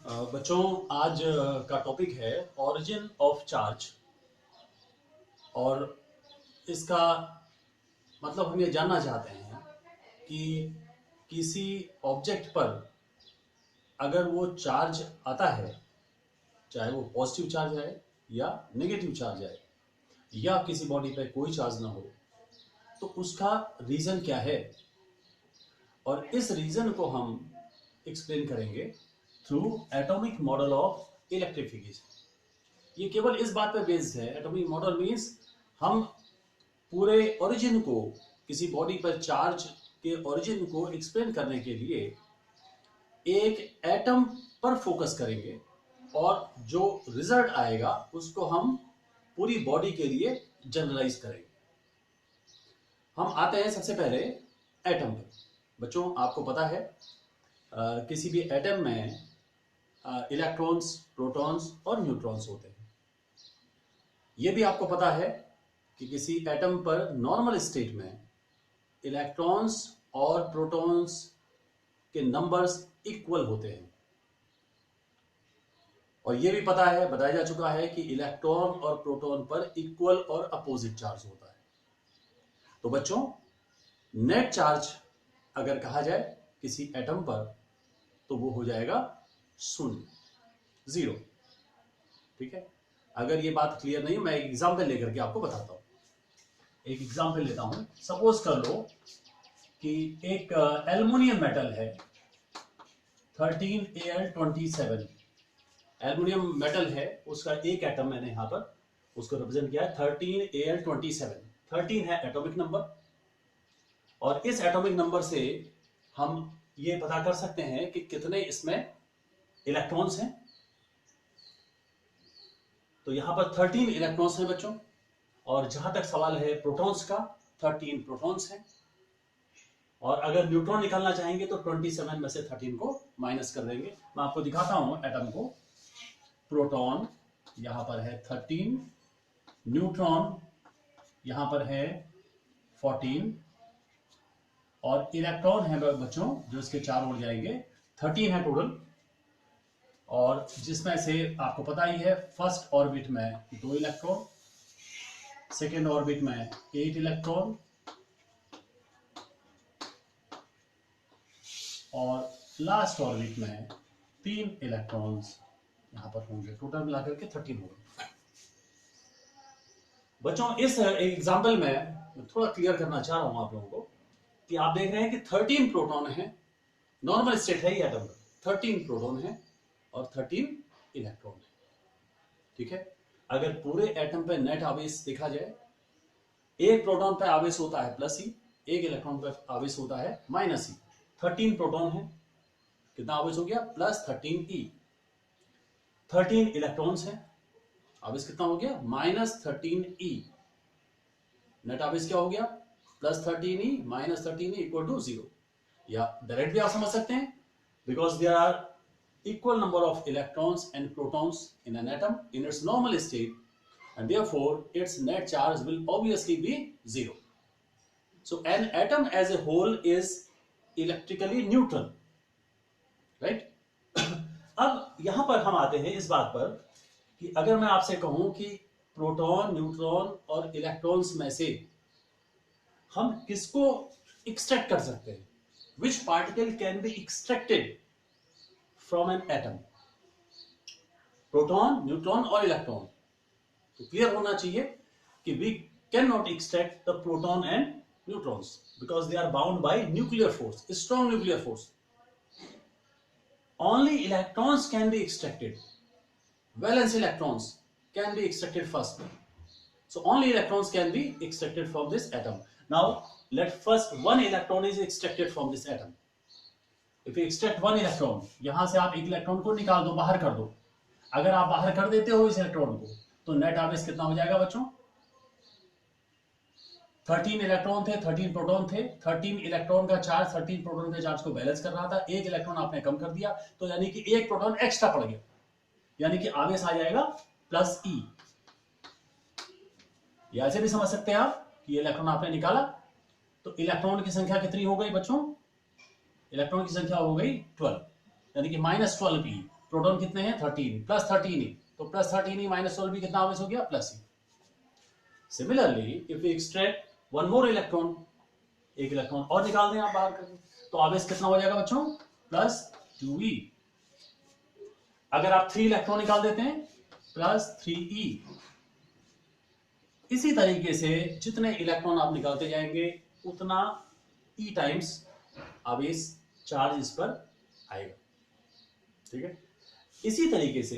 बच्चों, आज का टॉपिक है ओरिजिन ऑफ चार्ज। और इसका मतलब हम ये जानना चाहते हैं कि किसी ऑब्जेक्ट पर अगर वो चार्ज आता है, चाहे वो पॉजिटिव चार्ज आए या नेगेटिव चार्ज आए, या किसी बॉडी पे कोई चार्ज ना हो, तो उसका रीज़न क्या है। और इस रीज़न को हम एक्सप्लेन करेंगे through atomic model of electrification. ये केवल इस बात पर बेस्ड है। एटॉमिक मॉडल मीन्स हम पूरे ओरिजिन को, किसी बॉडी पर चार्ज के ओरिजिन को एक्सप्लेन करने के लिए एक एटम पर फोकस करेंगे, और जो रिजल्ट आएगा उसको हम पूरी बॉडी के लिए जनरलाइज करेंगे। हम आते हैं सबसे पहले एटम पर। बच्चों, आपको पता है किसी भी एटम में इलेक्ट्रॉन्स, प्रोटॉन्स और न्यूट्रॉन्स होते हैं। यह भी आपको पता है कि किसी एटम पर नॉर्मल स्टेट में इलेक्ट्रॉन्स और प्रोटॉन्स के नंबर्स इक्वल होते हैं। और यह भी पता है, बताया जा चुका है कि इलेक्ट्रॉन और प्रोटॉन पर इक्वल और अपोजिट चार्ज होता है। तो बच्चों, नेट चार्ज अगर कहा जाए किसी एटम पर तो वो हो जाएगा शून्य, जीरो। ठीक है। अगर ये बात क्लियर नहीं, मैं एक एग्जांपल लेकर के आपको बताता हूं। एक एग्जांपल लेता हूं। सपोज कर लो कि एक एल्युमिनियम मेटल है 13Al27। एल्युमिनियम मेटल है, उसका एक एटम मैंने यहां पर उसको रिप्रेजेंट किया है 13Al27। 13 है एटॉमिक नंबर, और इस एटॉमिक नंबर से हम ये पता कर सकते हैं कि कितने इसमें इलेक्ट्रॉन्स हैं। तो यहां पर 13 इलेक्ट्रॉन्स हैं बच्चों। और जहां तक सवाल है प्रोटॉन्स का, 13 प्रोटॉन्स हैं। और अगर न्यूट्रॉन निकालना चाहेंगे तो 27 में से 13 को माइनस कर देंगे। मैं आपको दिखाता हूं एटम को। प्रोटॉन यहां पर है 13, न्यूट्रॉन यहां पर है 14, और इलेक्ट्रॉन है बच्चों जो इसके चार ओर जाएंगे 13 है टोटल। और जिसमें से आपको पता ही है, फर्स्ट ऑर्बिट में 2 इलेक्ट्रॉन, सेकेंड ऑर्बिट में 8 इलेक्ट्रॉन, और लास्ट ऑर्बिट में 3 इलेक्ट्रॉन्स यहां पर होंगे। टोटल मिलाकर के 13 होंगे। बच्चों, इस एग्जाम्पल में थोड़ा क्लियर करना चाह रहा हूं आप लोगों को कि आप देख रहे हैं कि 13 प्रोटॉन है, नॉर्मल स्टेट है ये एटम का। 13 प्रोटॉन है और 13 इलेक्ट्रॉन है। ठीक है। अगर पूरे एटम पे नेट आवेश देखा जाए, एक प्रोटॉन पे आवेश होता है प्लस ई, एक इलेक्ट्रॉन पे आवेश होता है माइनस ई। 13 प्रोटॉन है, कितना आवेश हो गया? प्लस 13 ई। 13 इलेक्ट्रॉन्स है, आवेश कितना हो गया? माइनस 13 ई। नेट आवेश क्या हो गया? Plus 13 E minus 13 E equal to 0। या डायरेक्ट भी आप समझ सकते हैं, because there are equal number of electrons and protons in an atom in its normal state, and therefore its net charge will obviously be 0. So an atom as a whole is electrically neutral, right? अब यहां पर हम आते हैं इस बात पर कि अगर मैं आपसे कहूं कि प्रोटॉन, न्यूट्रॉन और इलेक्ट्रॉन्स में से हम किसको एक्सट्रैक्ट कर सकते हैं, which particle can be extracted from an atom, proton, neutron और इलेक्ट्रॉन। तो क्लियर होना चाहिए कि we cannot extract the proton and neutrons because they are bound by nuclear force, strong nuclear force. Only electrons can be extracted. Valence electrons can be extracted first. So only electrons can be extracted from this atom. Now let first one electron is extracted from this atom. If you extract one electron, यहां से आप एक electron को निकाल दो, बाहर कर दो। अगर आप बाहर कर देते हो इस इलेक्ट्रॉन को, तो नेट आवेश कितना हो जाएगा बच्चों? 13 इलेक्ट्रॉन थे, 13 प्रोटॉन थे। 13 इलेक्ट्रॉन का चार्ज 13 प्रोटॉन के चार्ज को बैलेंस कर रहा था। एक इलेक्ट्रॉन आपने कम कर दिया, तो यानी कि एक प्रोटॉन एक्स्ट्रा पड़ गया, यानी कि आवेश आ जाएगा प्लस ई। या ऐसे भी समझ सकते हैं आप कि ये इलेक्ट्रॉन आपने निकाला, तो इलेक्ट्रॉन की संख्या कितनी हो गई बच्चों? इलेक्ट्रॉन की संख्या हो गई 12, यानी कि -12 ई। प्रोटॉन कितने हैं 13 प्लस 13 तो प्लस 13 माइनस 12 भी कितना आवेश हो गया प्लस ही। Similarly if we extract one more electron, एक इलेक्ट्रॉन और निकाल दें आप बाहर करके, तो आवेश कितना हो जाएगा बच्चों प्लस 2e। अगर आप 3 इलेक्ट्रॉन निकाल देते हैं प्लस 3e। इसी तरीके से जितने इलेक्ट्रॉन आप निकालते जाएंगे उतना e टाइम्स आवेश चार्ज इस पर आएगा। ठीक है, इसी तरीके से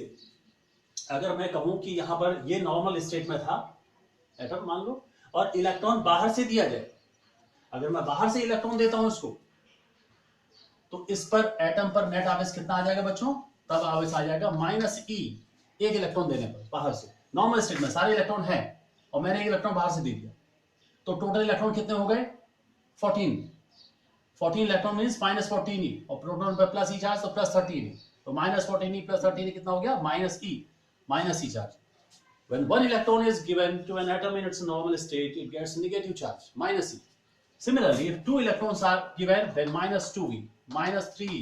अगर मैं कहूं कि यहां पर ये नॉर्मल स्टेट में था एटम मान लो, और इलेक्ट्रॉन बाहर से दिया जाए, अगर मैं बाहर से इलेक्ट्रॉन देता हूं इसको, तो इस पर एटम पर नेट आवेश कितना आ जाएगा बच्चों, तब आवेश आ जाएगा -e एक इलेक्ट्रॉन देने पर बाहर से। नॉर्मल स्टेट में सारे इलेक्ट्रॉन है और मैंने एक इलेक्ट्रॉन बाहर से दे दिया, तो टोटल इलेक्ट्रॉन कितने हो गए 14 इलेक्ट्रॉन मींस -14e, और प्रोटॉन पर प्लस ई चार्ज तो प्लस 13e, तो -14e प्लस 13e कितना हो गया -e charge. When one electron is given to an atom in its normal state, it gets negative charge, -e. Similarly, if 2 electrons are given, then -2e, -3e,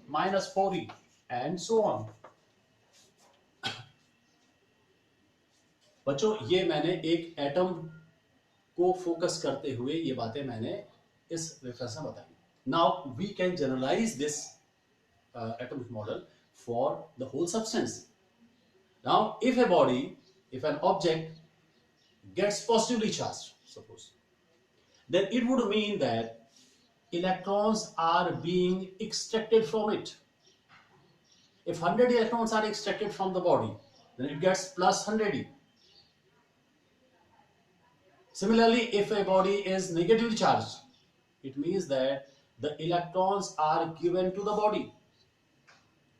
-4e, and so on. बच्चों ये मैंने एक atom को focus करते हुए ये बातें मैंने इस रेफरेंस में बताई। Now we can generalize this atomic model for the whole substance. Now, if an object gets positively charged, suppose, then it would mean that electrons are being extracted from it. If 100 electrons are extracted from the body, then it gets plus 100e. Similarly, if a body is negatively charged, it means that the electrons are given to the body.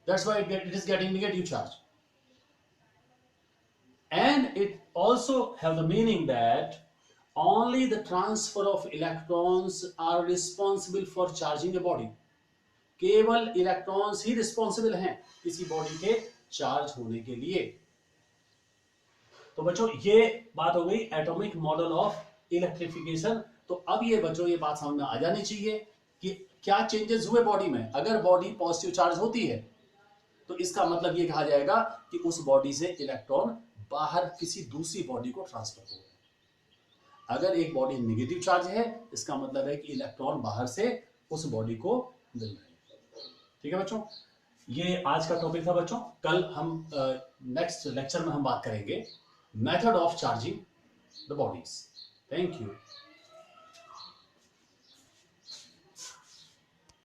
That's why it is getting negative charge. And it also have the meaning that only the transfer of electrons are responsible for charging a body. केवल electrons ही responsible हैं किसी body के charge होने के लिए। तो बच्चों ये बात हो गई एटॉमिक मॉडल ऑफ इलेक्ट्रिफिकेशन। तो अब ये बच्चों ये बात समझ में आ जानी चाहिए कि क्या चेंजेस हुए बॉडी में। अगर बॉडी पॉजिटिव चार्ज होती है तो इसका मतलब ये कहा जाएगा कि उस बॉडी से इलेक्ट्रॉन बाहर किसी दूसरी बॉडी को ट्रांसफर हो गया। अगर एक बॉडी नेगेटिव चार्ज है इसका मतलब है कि इलेक्ट्रॉन बाहर से उस बॉडी को मिल रहे हैं। ठीक है बच्चों, ये आज का टॉपिक था बच्चों। कल हम नेक्स्ट लेक्चर में हम बात करेंगे method of charging the bodies. Thank you.